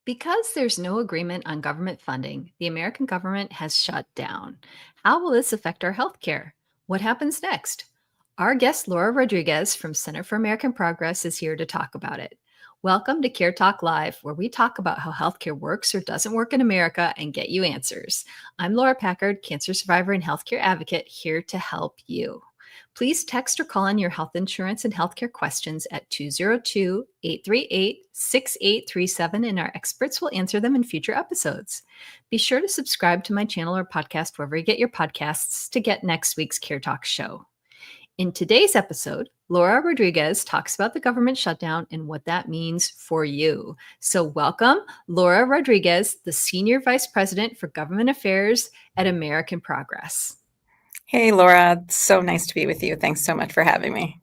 Because there's no agreement on government funding, the American government has shut down. How will this affect our healthcare? What happens next? Our guest, Laura Rodriguez from Center for American Progress, is here to talk about it. Welcome to Care Talk Live, where we talk about how healthcare works or doesn't work in America and get you answers. I'm Laura Packard, cancer survivor and healthcare advocate, here to help you. Please text or call in your health insurance and healthcare questions at 202-838-6837, and our experts will answer them in future episodes. Be sure to subscribe to my channel or podcast wherever you get your podcasts to get next week's Care Talk show. In today's episode, Laura Rodriguez talks about the government shutdown and what that means for you. So welcome, Laura Rodriguez, the Senior Vice President for Government Affairs at American Progress. Hey, Laura. It's so nice to be with you. Thanks so much for having me.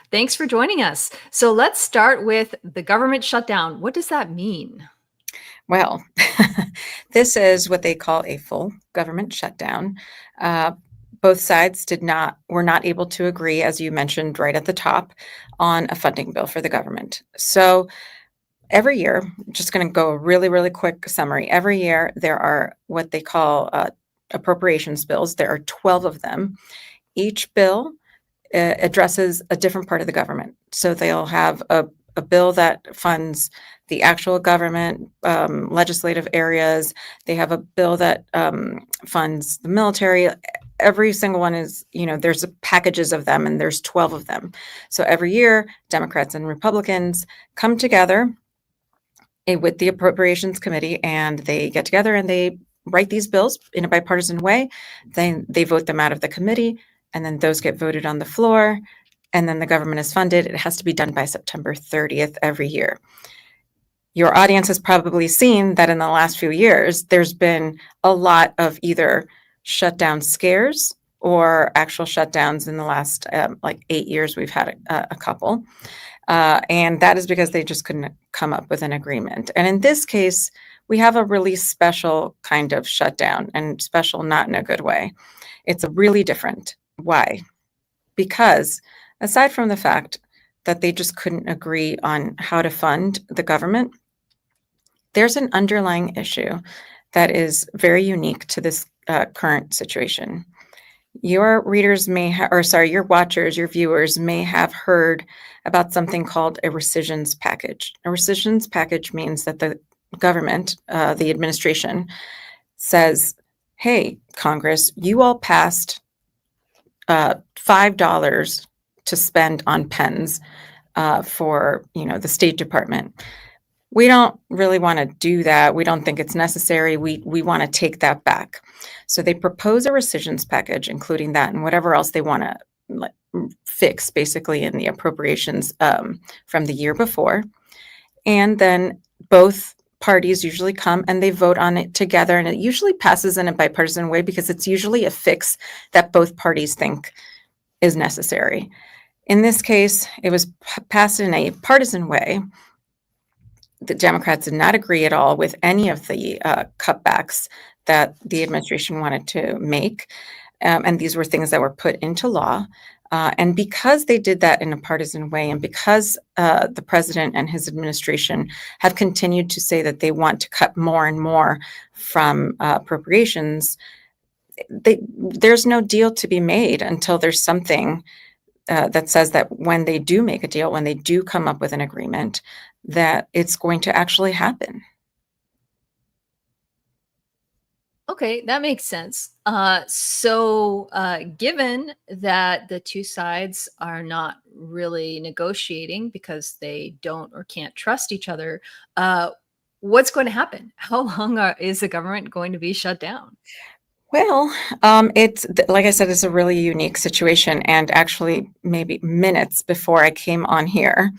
Thanks for joining us. So let's start with the government shutdown. What does that mean? Well, this is what they call a full government shutdown. Both sides were not able to agree, as you mentioned right at the top, on a funding bill for the government. So every year, I'm just going to go a really, really quick summary. Every year, there are what they call appropriations bills. There are 12 of them. Each bill addresses a different part of the government. So they'll have a bill that funds the actual government, legislative areas. They have a bill that funds the military. Every single one is, there's packages of them, and there's 12 of them. So every year, Democrats and Republicans come together with the Appropriations Committee, and they get together and they write these bills in a bipartisan way. Then they vote them out of the committee, and then those get voted on the floor, and then the government is funded. It has to be done by September 30th every year. Your audience has probably seen that in the last few years, there's been a lot of either shutdown scares or actual shutdowns. In the last 8 years, we've had a couple. And that is because they just couldn't come up with an agreement. And in this case, we have a really special kind of shutdown, and special not in a good way. It's really different. Why? Because aside from the fact that they just couldn't agree on how to fund the government, there's an underlying issue that is very unique to this current situation. Your readers your watchers, your viewers may have heard about something called a rescissions package. A rescissions package means that the government, the administration, says, hey, Congress, you all passed $5 to spend on pens for the State Department. We don't really want to do that. We don't think it's necessary. We want to take that back. So they propose a rescissions package, including that and whatever else they want to fix, basically, in the appropriations from the year before. And then both parties usually come and they vote on it together, and it usually passes in a bipartisan way because it's usually a fix that both parties think is necessary. In this case, it was passed in a partisan way. The Democrats did not agree at all with any of the cutbacks that the administration wanted to make. And these were things that were put into law. And because they did that in a partisan way, and because the president and his administration have continued to say that they want to cut more and more from appropriations, there's no deal to be made until there's something that says that when they do make a deal, when they do come up with an agreement, that it's going to actually happen. Okay, that makes sense. So given that the two sides are not really negotiating because they don't or can't trust each other, what's going to happen? How long is the government going to be shut down? Well, it's like I said, it's a really unique situation. And actually, maybe minutes before I came on here,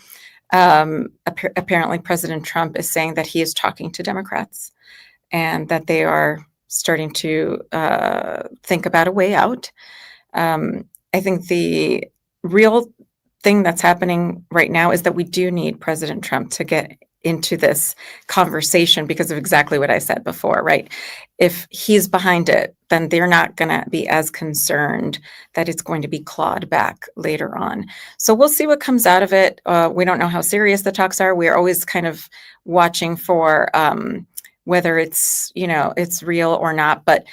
apparently President Trump is saying that he is talking to Democrats and that they are starting to think about a way out. I think the real thing that's happening right now is that we do need President Trump to get into this conversation because of exactly what I said before, right? If he's behind it, then they're not going to be as concerned that it's going to be clawed back later on. So we'll see what comes out of it. We don't know how serious the talks are. We're always kind of watching for whether it's, it's real or not. But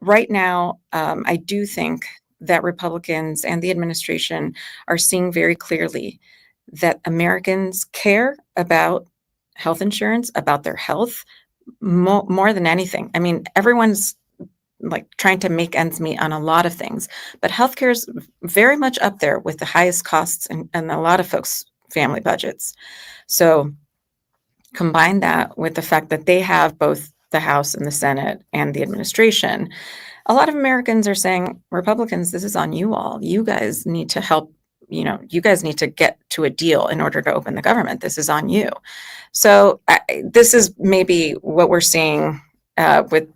right now, I do think that Republicans and the administration are seeing very clearly that Americans care about health insurance, about their health, more than anything. I mean, everyone's like trying to make ends meet on a lot of things, but healthcare is very much up there with the highest costs and a lot of folks' family budgets. So combine that with the fact that they have both the House and the Senate and the administration. A lot of Americans are saying, Republicans, this is on you all. You guys need to help. You guys need to get to a deal in order to open the government. This is on you. So this is maybe what we're seeing with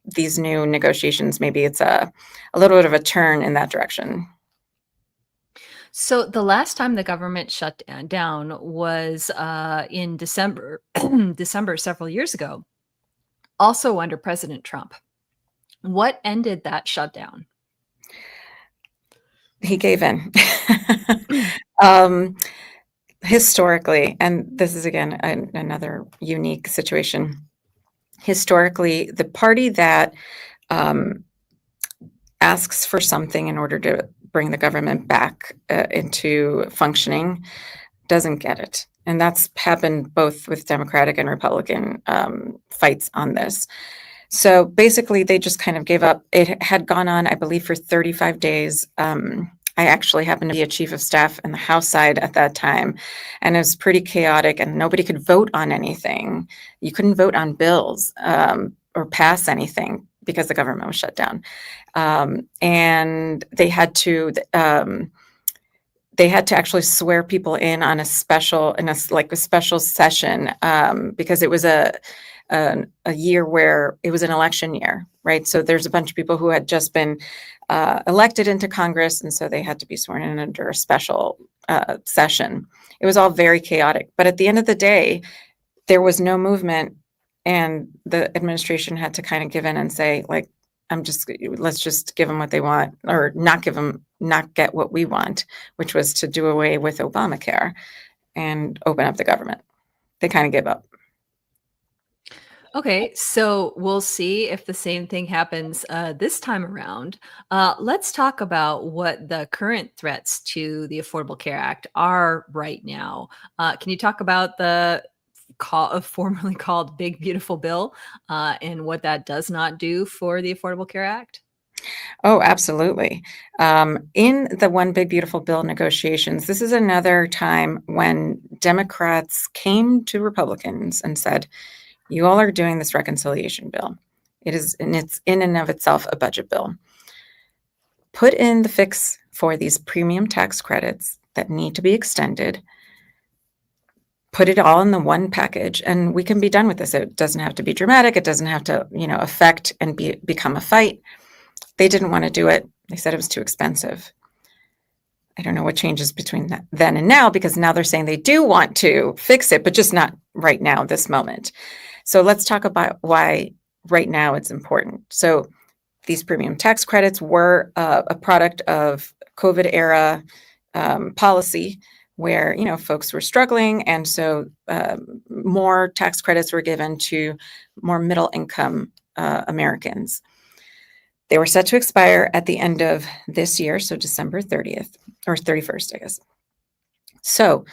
these new negotiations. Maybe it's a little bit of a turn in that direction. So the last time the government shut down was in December, December several years ago, also under President Trump. What ended that shutdown? He gave in. Historically, and this is again another unique situation. Historically, the party that asks for something in order to bring the government back into functioning doesn't get it. And that's happened both with Democratic and Republican fights on this. So basically, they just kind of gave up. It had gone on, I believe, for 35 days. I actually happened to be a chief of staff in the House side at that time, and it was pretty chaotic, and nobody could vote on anything. You couldn't vote on bills or pass anything because the government was shut down. And they had to actually swear people in on a special session because it was a year where it was an election year, right? So there's a bunch of people who had just been elected into Congress, and so they had to be sworn in under a special session. It was all very chaotic, but at the end of the day, there was no movement, and the administration had to kind of give in and say, like, let's just give them what they want, or not get what we want, which was to do away with Obamacare and open up the government. They kind of gave up. Okay, so we'll see if the same thing happens this time around. Let's talk about what the current threats to the Affordable Care Act are right now. Can you talk about the formerly called Big Beautiful Bill and what that does not do for the Affordable Care Act? Oh, absolutely. In the One Big Beautiful Bill negotiations, this is another time when Democrats came to Republicans and said, you all are doing this reconciliation bill. It's in and of itself a budget bill. Put in the fix for these premium tax credits that need to be extended. Put it all in the one package, and we can be done with this. It doesn't have to be dramatic. It doesn't have to, affect and become a fight. They didn't want to do it. They said it was too expensive. I don't know what changes between then and now, because now they're saying they do want to fix it, but just not right now, this moment. So let's talk about why right now it's important. So these premium tax credits were a product of COVID era policy where, folks were struggling. And so more tax credits were given to more middle income Americans. They were set to expire at the end of this year, so December 30th or 31st, I guess. So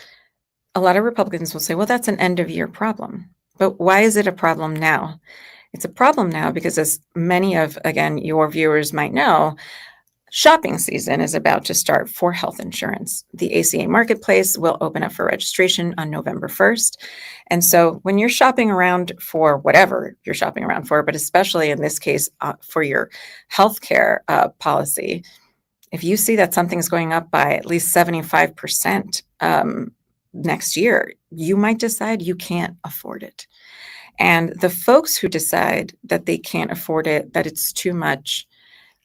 a lot of Republicans will say, well, that's an end of year problem. But why is it a problem now? It's a problem now because, as many of, again, your viewers might know, shopping season is about to start for health insurance. The ACA marketplace will open up for registration on November 1st. And so when you're shopping around for whatever you're shopping around for, but especially in this case for your healthcare policy, if you see that something's going up by at least 75% next year, you might decide you can't afford it. And the folks who decide that they can't afford it, that it's too much,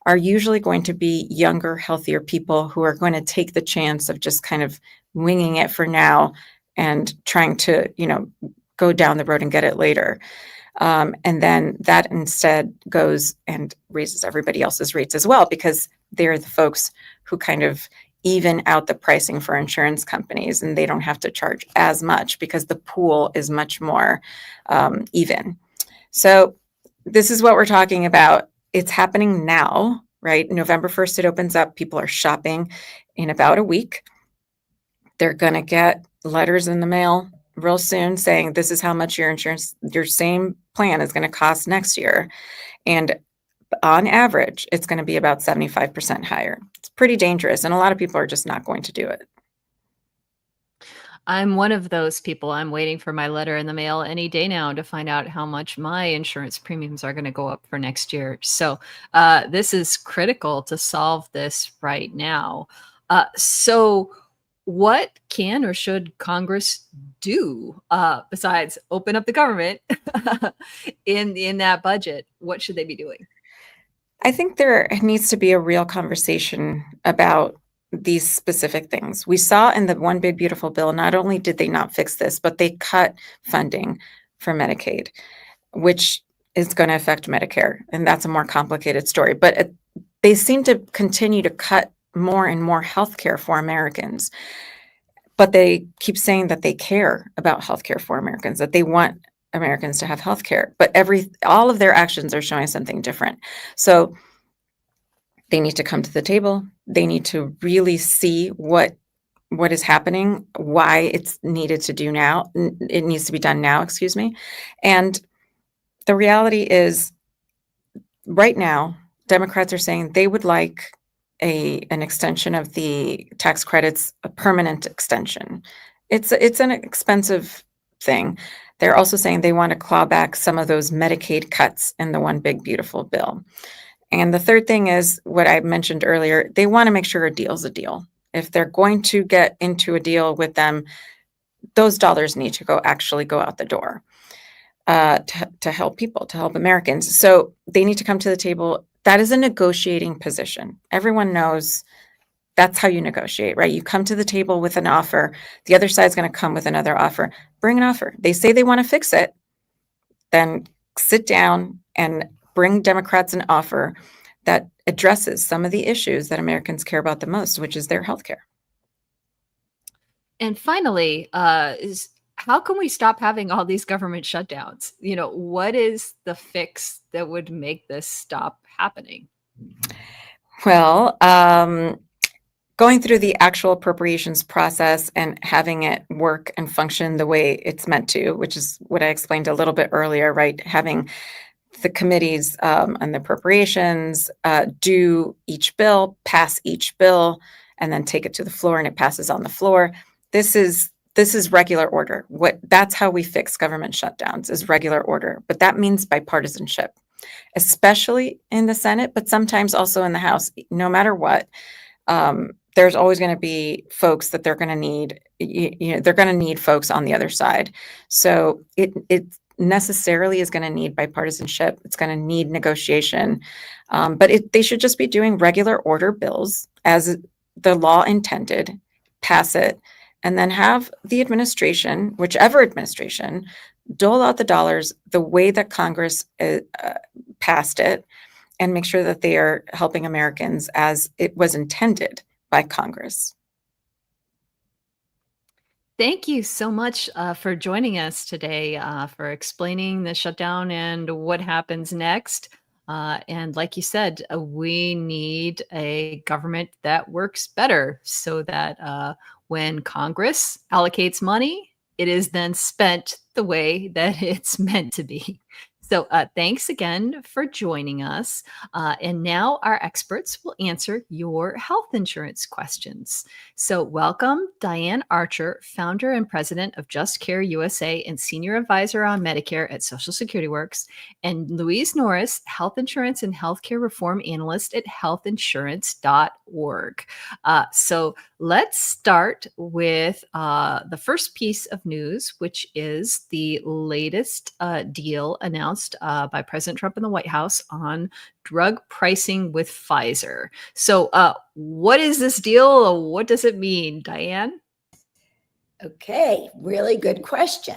are usually going to be younger, healthier people who are going to take the chance of just kind of winging it for now and trying to, go down the road and get it later. And then that instead goes and raises everybody else's rates as well, because they're the folks who kind of even out the pricing for insurance companies, and they don't have to charge as much because the pool is much more even. So this is what we're talking about. It's happening now, right? November 1st, it opens up. People are shopping in about a week. They're going to get letters in the mail real soon saying this is how much your insurance, your same plan is going to cost next year. And on average, it's going to be about 75% higher. It's pretty dangerous. And a lot of people are just not going to do it. I'm one of those people. I'm waiting for my letter in the mail any day now to find out how much my insurance premiums are going to go up for next year. So this is critical to solve this right now. So what can or should Congress do besides open up the government in that budget? What should they be doing? I think there needs to be a real conversation about these specific things. We saw in the One Big Beautiful Bill, not only did they not fix this, but they cut funding for Medicaid, which is going to affect Medicare. And that's a more complicated story. But they seem to continue to cut more and more healthcare for Americans. But they keep saying that they care about healthcare for Americans, that they want Americans to have healthcare. But all of their actions are showing something different. So they need to come to the table. They need to really see what is happening, why it's needed to do now. It needs to be done now, excuse me. And the reality is, right now, Democrats are saying they would like an extension of the tax credits, a permanent extension. It's an expensive thing. They're also saying they want to claw back some of those Medicaid cuts in the One Big Beautiful Bill. And the third thing is what I mentioned earlier. They want to make sure a deal's a deal. If they're going to get into a deal with them, those dollars need to actually go out the door to help people, to help Americans. So they need to come to the table. That is a negotiating position. Everyone knows that's how you negotiate, right? You come to the table with an offer. The other side's going to come with another offer. Bring an offer. They say they want to fix it. Then sit down and bring Democrats an offer that addresses some of the issues that Americans care about the most, which is their health care. And finally, is how can we stop having all these government shutdowns? What is the fix that would make this stop happening? Well, going through the actual appropriations process and having it work and function the way it's meant to, which is what I explained a little bit earlier, right? Having the committees and the appropriations do each bill, pass each bill, and then take it to the floor and it passes on the floor. This is regular order. That's how we fix government shutdowns, is regular order. But that means bipartisanship, especially in the Senate, but sometimes also in the House. No matter what, there's always going to be folks that they're going to need. They're going to need folks on the other side. So it necessarily is going to need bipartisanship. It's going to need negotiation. But they should just be doing regular order bills as the law intended, pass it, and then have the administration, whichever administration, dole out the dollars the way that Congress passed it, and make sure that they are helping Americans as it was intended by Congress. Thank you so much for joining us today, for explaining the shutdown and what happens next. And like you said, we need a government that works better so that when Congress allocates money, it is then spent the way that it's meant to be. So thanks again for joining us. And now our experts will answer your health insurance questions. So welcome, Diane Archer, founder and president of Just Care USA and senior advisor on Medicare at Social Security Works, and Louise Norris, health insurance and healthcare reform analyst at healthinsurance.org. So let's start with the first piece of news, which is the latest deal announced by President Trump in the White House on drug pricing with Pfizer. So what is this deal? What does it mean, Diane? Okay, really good question.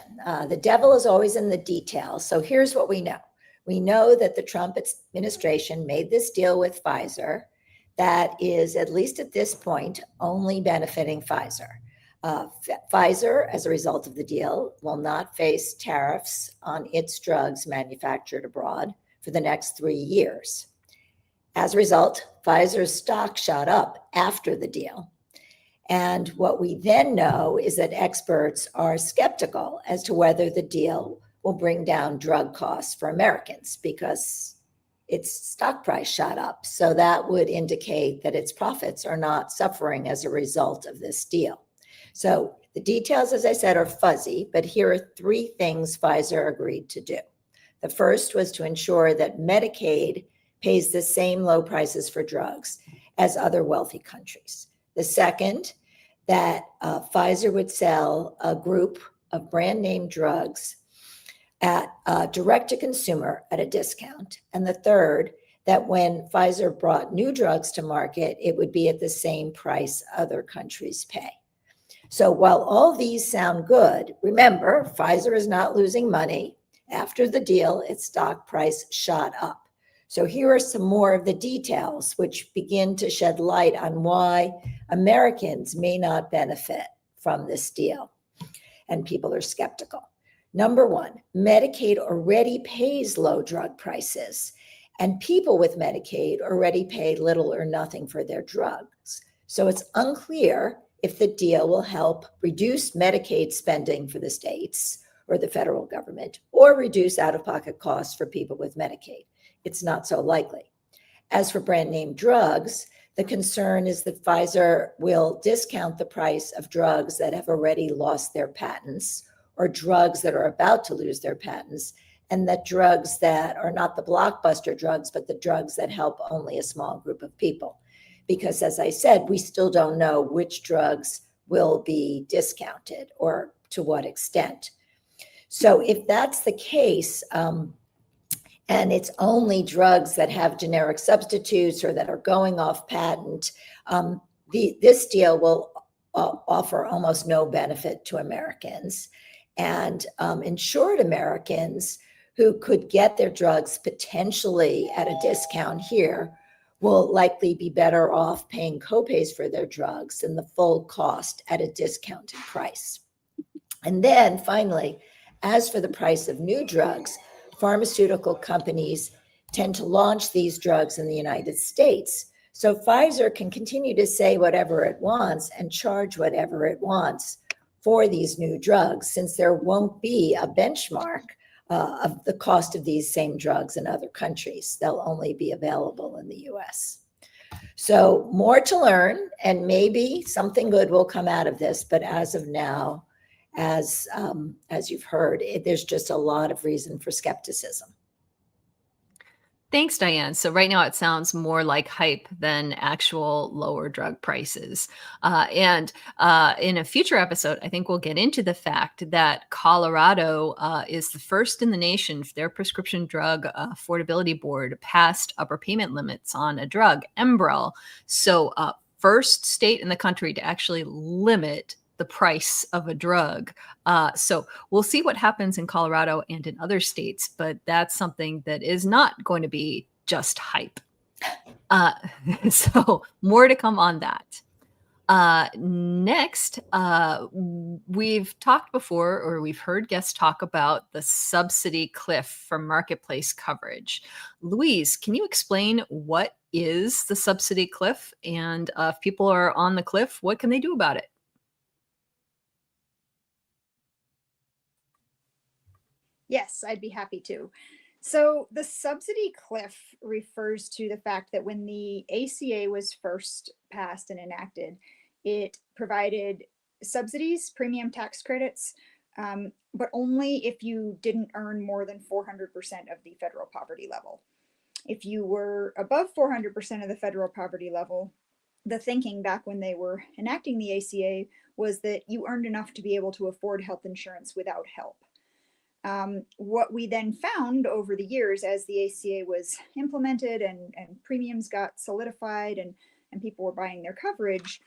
The devil is always in the details. So here's what we know. We know that the Trump administration made this deal with Pfizer that is, at least at this point, only benefiting Pfizer. Pfizer, as a result of the deal, will not face tariffs on its drugs manufactured abroad for the next 3 years. As a result, Pfizer's stock shot up after the deal. And what we then know is that experts are skeptical as to whether the deal will bring down drug costs for Americans because its stock price shot up. So that would indicate that its profits are not suffering as a result of this deal. So the details, as I said, are fuzzy, but here are 3 things Pfizer agreed to do. The first was to ensure that Medicaid pays the same low prices for drugs as other wealthy countries. The second, that Pfizer would sell a group of brand name drugs at direct to consumer at a discount. And the third, that when Pfizer brought new drugs to market, it would be at the same price other countries pay. So while all these sound good, remember, Pfizer is not losing money. After the deal, its stock price shot up. So here are some more of the details which begin to shed light on why Americans may not benefit from this deal. And people are skeptical. Number 1, Medicaid already pays low drug prices, and people with Medicaid already pay little or nothing for their drugs. So it's unclear if the deal will help reduce Medicaid spending for the states or the federal government, or reduce out-of-pocket costs for people with Medicaid. It's not so likely. As for brand name drugs, the concern is that Pfizer will discount the price of drugs that have already lost their patents or drugs that are about to lose their patents, and that drugs that are not the blockbuster drugs, but the drugs that help only a small group of people. Because as I said, we still don't know which drugs will be discounted or to what extent. So if that's the case, and it's only drugs that have generic substitutes or that are going off patent, this deal will offer almost no benefit to Americans. And insured Americans who could get their drugs potentially at a discount here will likely be better off paying copays for their drugs than the full cost at a discounted price. And then finally, as for the price of new drugs, pharmaceutical companies tend to launch these drugs in the United States. So Pfizer can continue to say whatever it wants and charge whatever it wants for these new drugs, since there won't be a benchmark of the cost of these same drugs in other countries. They'll only be available in the US. So more to learn, and maybe something good will come out of this. But as of now, as you've heard, there's just a lot of reason for skepticism. Thanks, Diane. So right now it sounds more like hype than actual lower drug prices. And in a future episode, I think we'll get into the fact that Colorado is the first in the nation. Their prescription drug affordability board passed upper payment limits on a drug, Enbrel. So first state in the country to actually limit the price of a drug. So we'll see what happens in Colorado and in other states, but that's something that is not going to be just hype. So more to come on that. Next, we've talked before, or we've heard guests talk about the subsidy cliff for marketplace coverage. Louise, can you explain what is the subsidy cliff? And if people are on the cliff, what can they do about it? Yes, I'd be happy to. So the subsidy cliff refers to the fact that when the ACA was first passed and enacted, it provided subsidies, premium tax credits, but only if you didn't earn more than 400% of the federal poverty level. If you were above 400% of the federal poverty level, the thinking back when they were enacting the ACA was that you earned enough to be able to afford health insurance without help. What we then found over the years as the ACA was implemented and premiums got solidified and people were buying their coverage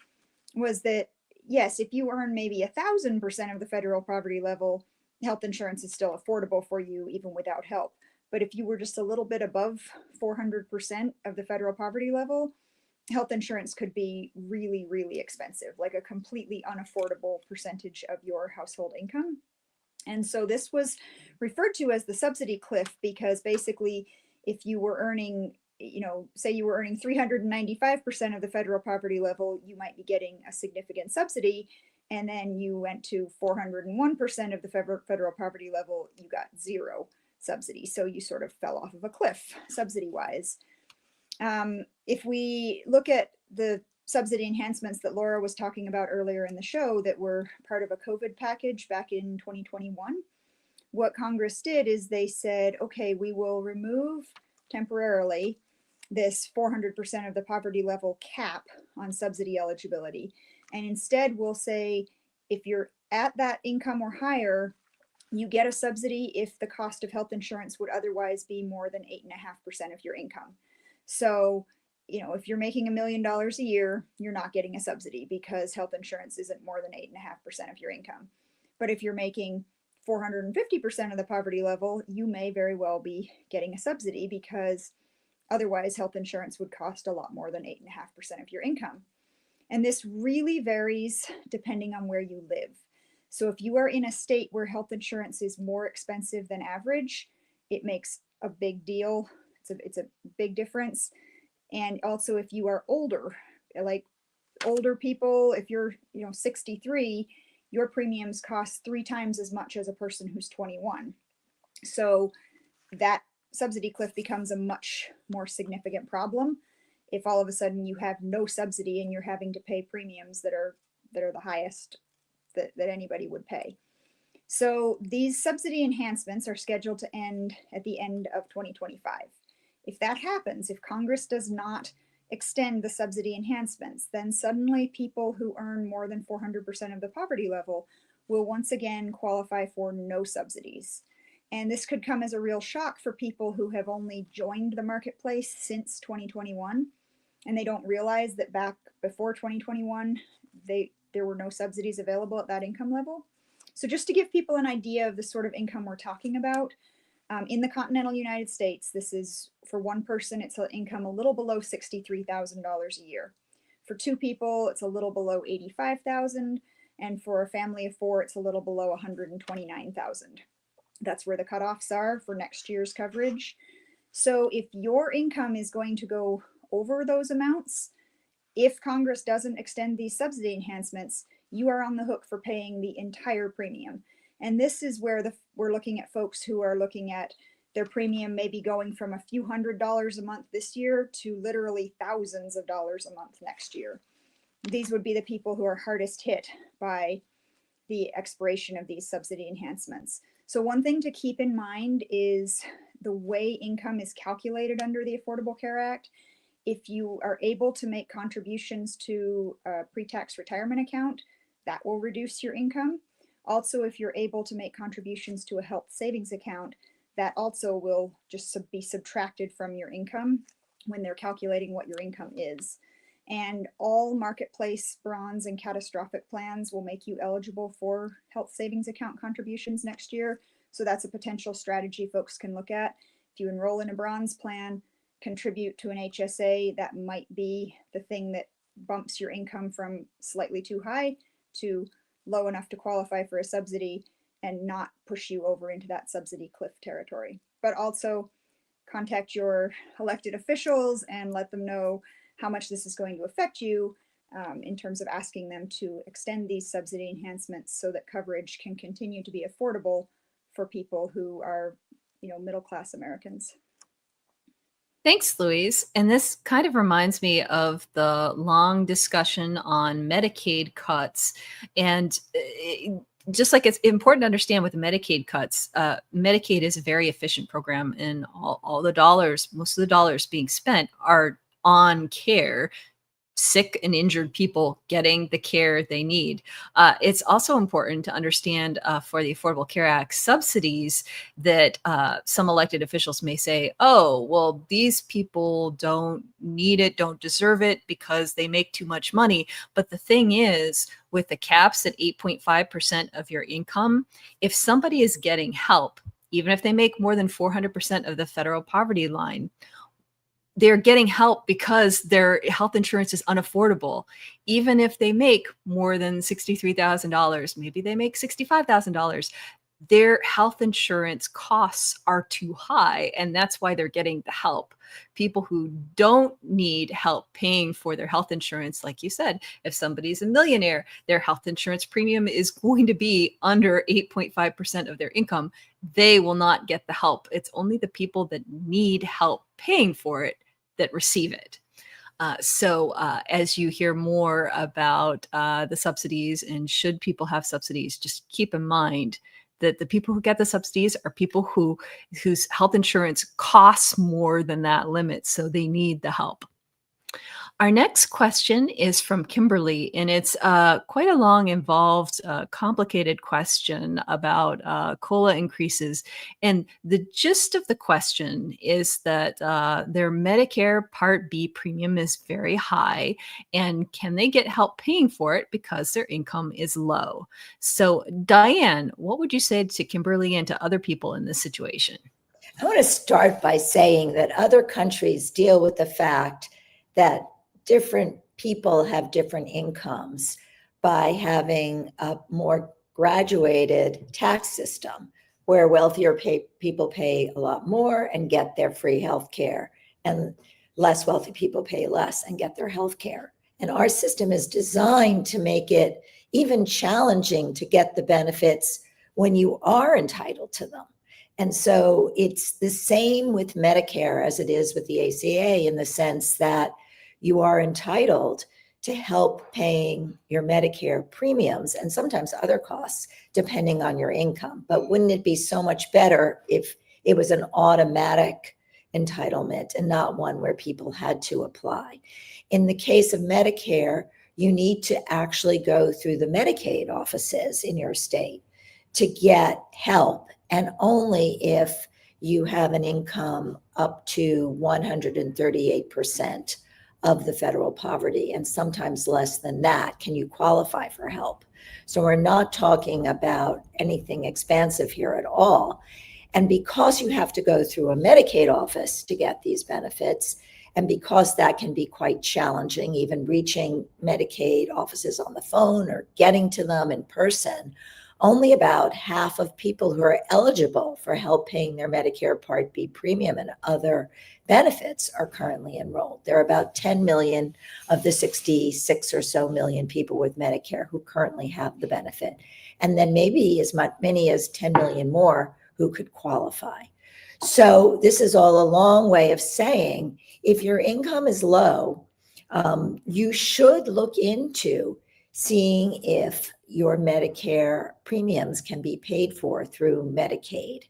was that yes, if you earn maybe 1,000% of the federal poverty level, health insurance is still affordable for you even without help. But if you were just a little bit above 400% of the federal poverty level, health insurance could be really, really expensive, like a completely unaffordable percentage of your household income. And so this was referred to as the subsidy cliff because basically, if you were earning, say you were earning 395% of the federal poverty level, you might be getting a significant subsidy. And then you went to 401% of the federal poverty level, you got zero subsidy. So you sort of fell off of a cliff subsidy wise. If we look at the subsidy enhancements that Laura was talking about earlier in the show that were part of a COVID package back in 2021, what Congress did is they said, okay, we will remove temporarily this 400% of the poverty level cap on subsidy eligibility. And instead we'll say, if you're at that income or higher, you get a subsidy if the cost of health insurance would otherwise be more than 8.5% of your income. So, if you're making $1 million a year, you're not getting a subsidy because health insurance isn't more than 8.5% of your income. But if you're making 450% of the poverty level, you may very well be getting a subsidy because otherwise health insurance would cost a lot more than 8.5% of your income. And this really varies depending on where you live. So if you are in a state where health insurance is more expensive than average, it makes a big deal. It's a big difference. And also if you are older, like older people, if you're 63, your premiums cost 3 times as much as a person who's 21. So that subsidy cliff becomes a much more significant problem if all of a sudden you have no subsidy and you're having to pay premiums that are the highest that anybody would pay. So these subsidy enhancements are scheduled to end at the end of 2025. If that happens, if Congress does not extend the subsidy enhancements, then suddenly people who earn more than 400% of the poverty level will once again qualify for no subsidies. And this could come as a real shock for people who have only joined the marketplace since 2021, and they don't realize that back before 2021, there were no subsidies available at that income level. So just to give people an idea of the sort of income we're talking about, in the continental United States, this is for one person, it's an income a little below $63,000 a year. For 2 people, it's a little below $85,000, and for a family of 4, it's a little below $129,000. That's where the cutoffs are for next year's coverage. So if your income is going to go over those amounts, if Congress doesn't extend these subsidy enhancements, you are on the hook for paying the entire premium. And this is where we're looking at folks who are looking at their premium maybe going from a few $100s a month this year to literally thousands of dollars a month next year. These would be the people who are hardest hit by the expiration of these subsidy enhancements. So one thing to keep in mind is the way income is calculated under the Affordable Care Act. If you are able to make contributions to a pre-tax retirement account, that will reduce your income. Also, if you're able to make contributions to a health savings account, that also will just be subtracted from your income when they're calculating what your income is. And all marketplace, bronze, and catastrophic plans will make you eligible for health savings account contributions next year. So that's a potential strategy folks can look at. If you enroll in a bronze plan, contribute to an HSA, that might be the thing that bumps your income from slightly too high to low enough to qualify for a subsidy and not push you over into that subsidy cliff territory. But also contact your elected officials and let them know how much this is going to affect you in terms of asking them to extend these subsidy enhancements so that coverage can continue to be affordable for people who are, middle-class Americans. Thanks, Louise. And this kind of reminds me of the long discussion on Medicaid cuts. And just like it's important to understand with the Medicaid cuts, Medicaid is a very efficient program, and all the dollars, most of the dollars being spent are on care sick and injured people getting the care they need. It's also important to understand for the Affordable Care Act subsidies that some elected officials may say, oh, well, these people don't need it, don't deserve it because they make too much money. But the thing is, with the caps at 8.5% of your income, if somebody is getting help, even if they make more than 400% of the federal poverty line, they're getting help because their health insurance is unaffordable. Even if they make more than $63,000, maybe they make $65,000, their health insurance costs are too high. And that's why they're getting the help. People who don't need help paying for their health insurance, like you said, if somebody's a millionaire, their health insurance premium is going to be under 8.5% of their income. They will not get the help. It's only the people that need help paying for it that receive it. So as you hear more about the subsidies and should people have subsidies, just keep in mind that the people who get the subsidies are people whose health insurance costs more than that limit, so they need the help. Our next question is from Kimberly, and it's quite a long, involved, complicated question about COLA increases. And the gist of the question is that their Medicare Part B premium is very high, and can they get help paying for it because their income is low? So, Diane, what would you say to Kimberly and to other people in this situation? I want to start by saying that other countries deal with the fact that different people have different incomes by having a more graduated tax system where wealthier people pay a lot more and get their free health care, and less wealthy people pay less and get their health care. And our system is designed to make it even challenging to get the benefits when you are entitled to them. And so it's the same with Medicare as it is with the ACA, in the sense that you are entitled to help paying your Medicare premiums and sometimes other costs depending on your income. But wouldn't it be so much better if it was an automatic entitlement and not one where people had to apply? In the case of Medicare, you need to actually go through the Medicaid offices in your state to get help, and only if you have an income up to 138% of the federal poverty, and sometimes less than that, can you qualify for help. So we're not talking about anything expansive here at all. And because you have to go through a Medicaid office to get these benefits, and because that can be quite challenging, even reaching Medicaid offices on the phone or getting to them in person, only about half of people who are eligible for help paying their Medicare Part B premium and other benefits are currently enrolled. There are about 10 million of the 66 or so million people with Medicare who currently have the benefit. And then maybe as many as 10 million more who could qualify. So this is all a long way of saying, if your income is low, you should look into seeing if your Medicare premiums can be paid for through Medicaid.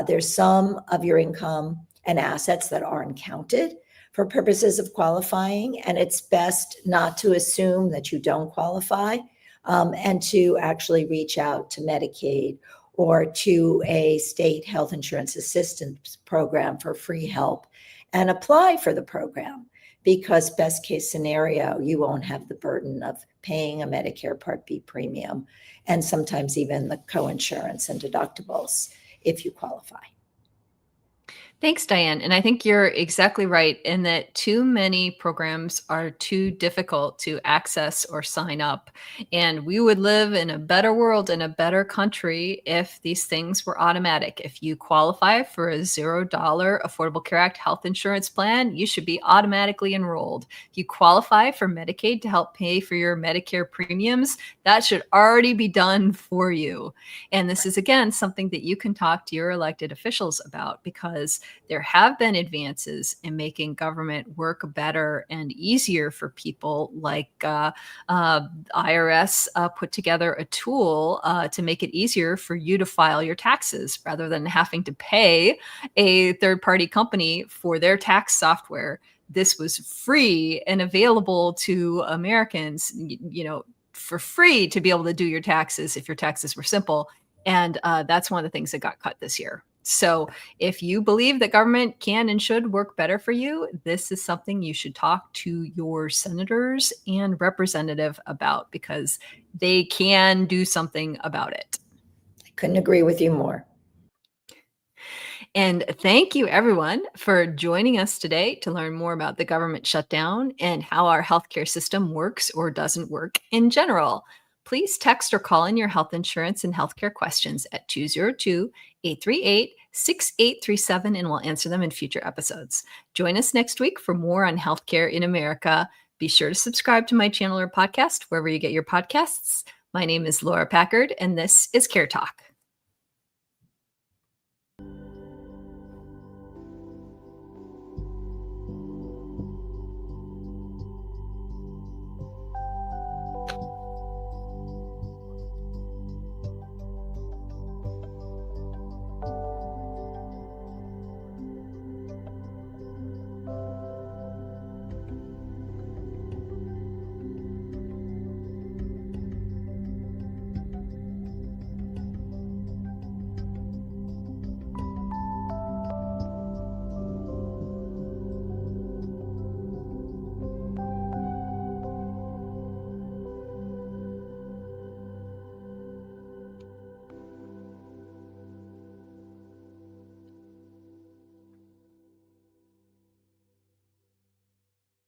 There's some of your income and assets that aren't counted for purposes of qualifying, and it's best not to assume that you don't qualify, and to actually reach out to Medicaid or to a state health insurance assistance program for free help and apply for the program, because best case scenario, you won't have the burden of paying a Medicare Part B premium, and sometimes even the coinsurance and deductibles if you qualify. Thanks, Diane. And I think you're exactly right in that too many programs are too difficult to access or sign up. And we would live in a better world, in a better country, if these things were automatic. If you qualify for a $0 Affordable Care Act health insurance plan, you should be automatically enrolled. If you qualify for Medicaid to help pay for your Medicare premiums, that should already be done for you. And this is, again, something that you can talk to your elected officials about, because there have been advances in making government work better and easier for people, like IRS put together a tool to make it easier for you to file your taxes rather than having to pay a third-party company for their tax software. this was free and available to Americans, for free to be able to do your taxes if your taxes were simple. And that's one of the things that got cut this year. So if you believe that government can and should work better for you, this is something you should talk to your senators and representative about, because they can do something about it. I couldn't agree with you more. And thank you, everyone, for joining us today to learn more about the government shutdown and how our healthcare system works or doesn't work in general. Please text or call in your health insurance and healthcare questions at 202-838-6837, and we'll answer them in future episodes. Join us next week for more on healthcare in America. Be sure to subscribe to my channel or podcast wherever you get your podcasts. My name is Laura Packard, and this is Care Talk.